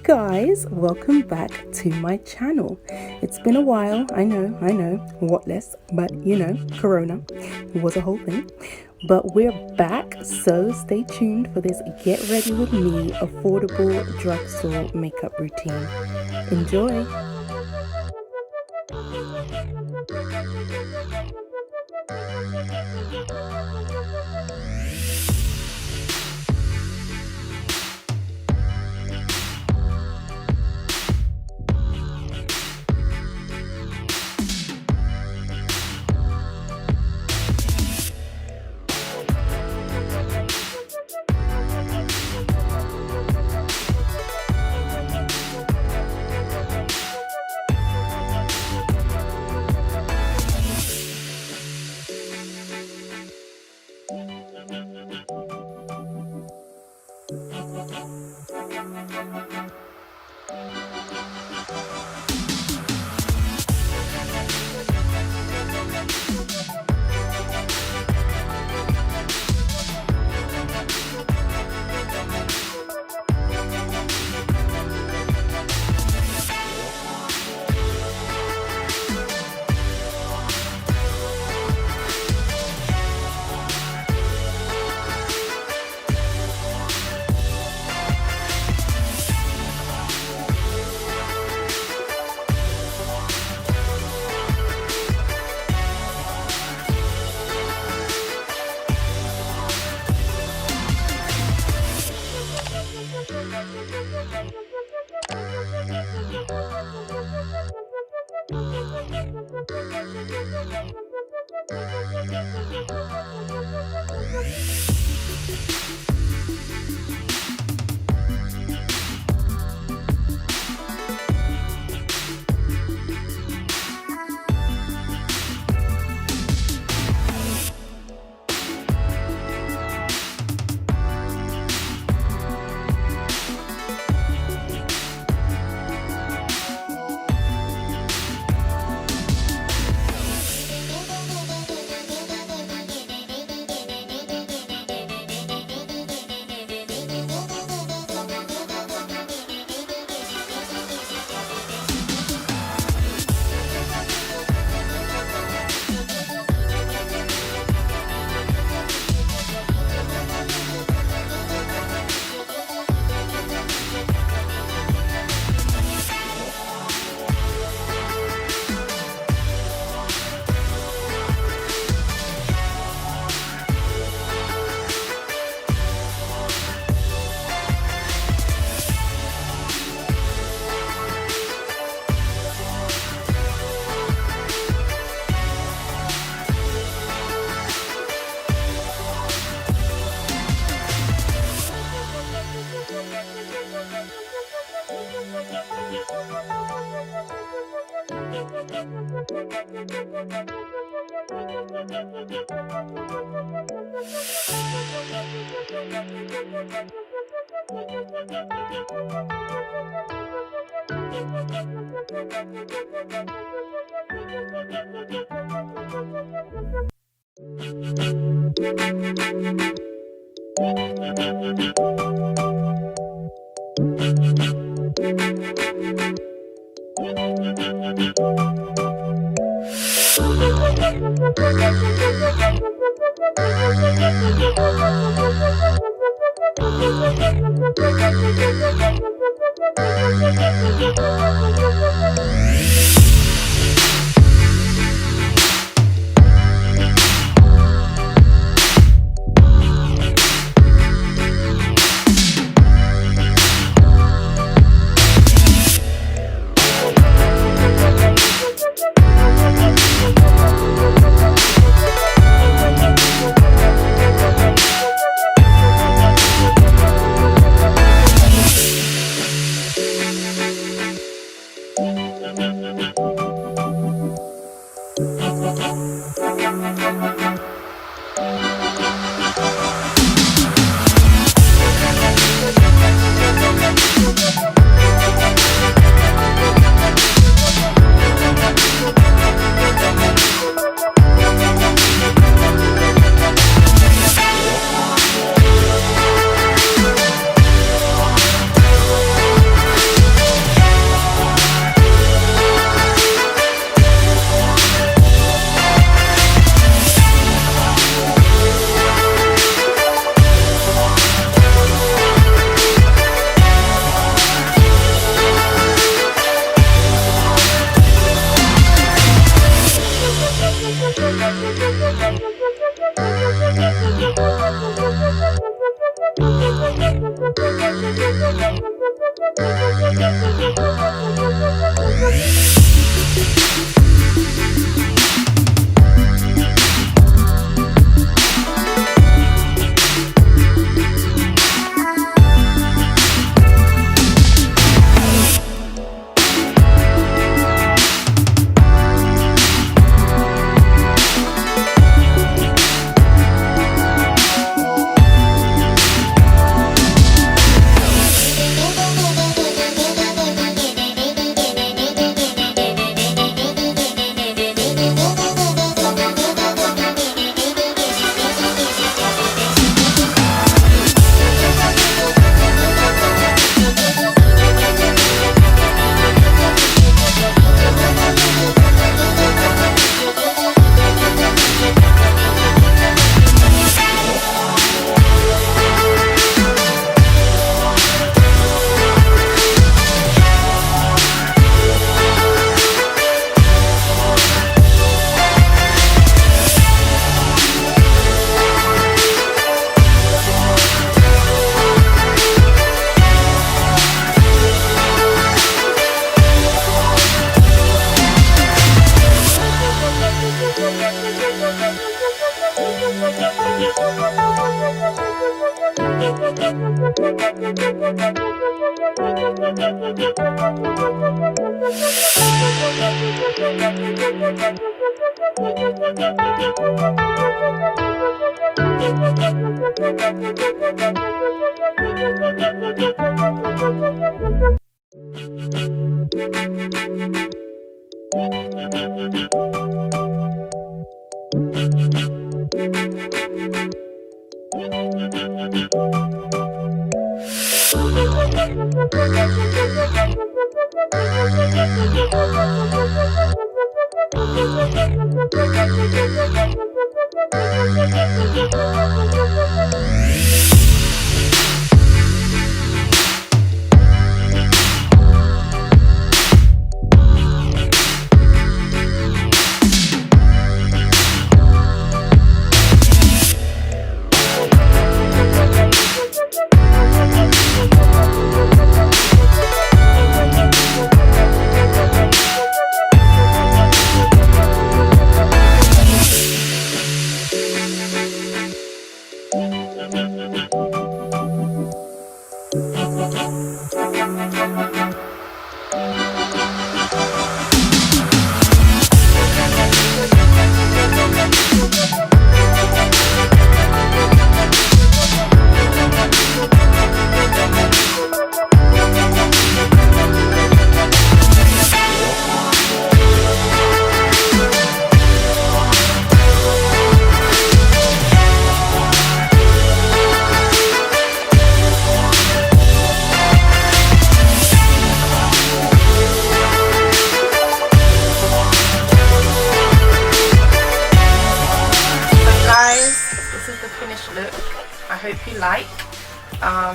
guys, welcome back to my channel. It's been a while, I know, what less, but you know, Corona was a whole thing. But we're back, so stay tuned for this Get Ready With Me affordable drugstore makeup routine. Enjoy!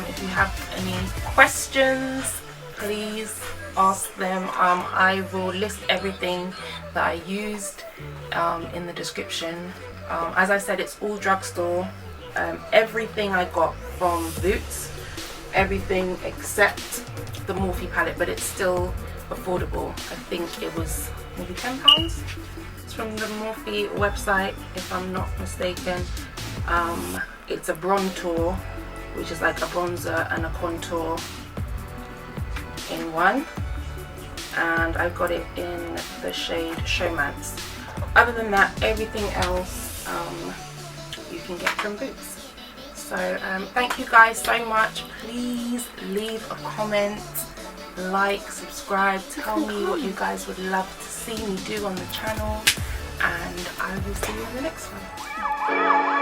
If you have any questions, please ask them. I will list everything that I used in the description. As I said, it's all drugstore. Everything I got from Boots, everything except the Morphe palette, but it's still affordable. I think it was maybe £10. It's from the Morphe website, if I'm not mistaken. It's a Brontour, which is like a bronzer and a contour in one, and I got it in the shade Showmance. Other than that, everything else you can get from Boots. So thank you guys so much. Please leave a comment, like, subscribe, tell me what you guys would love to see me do on the channel, and I will see you in the next one.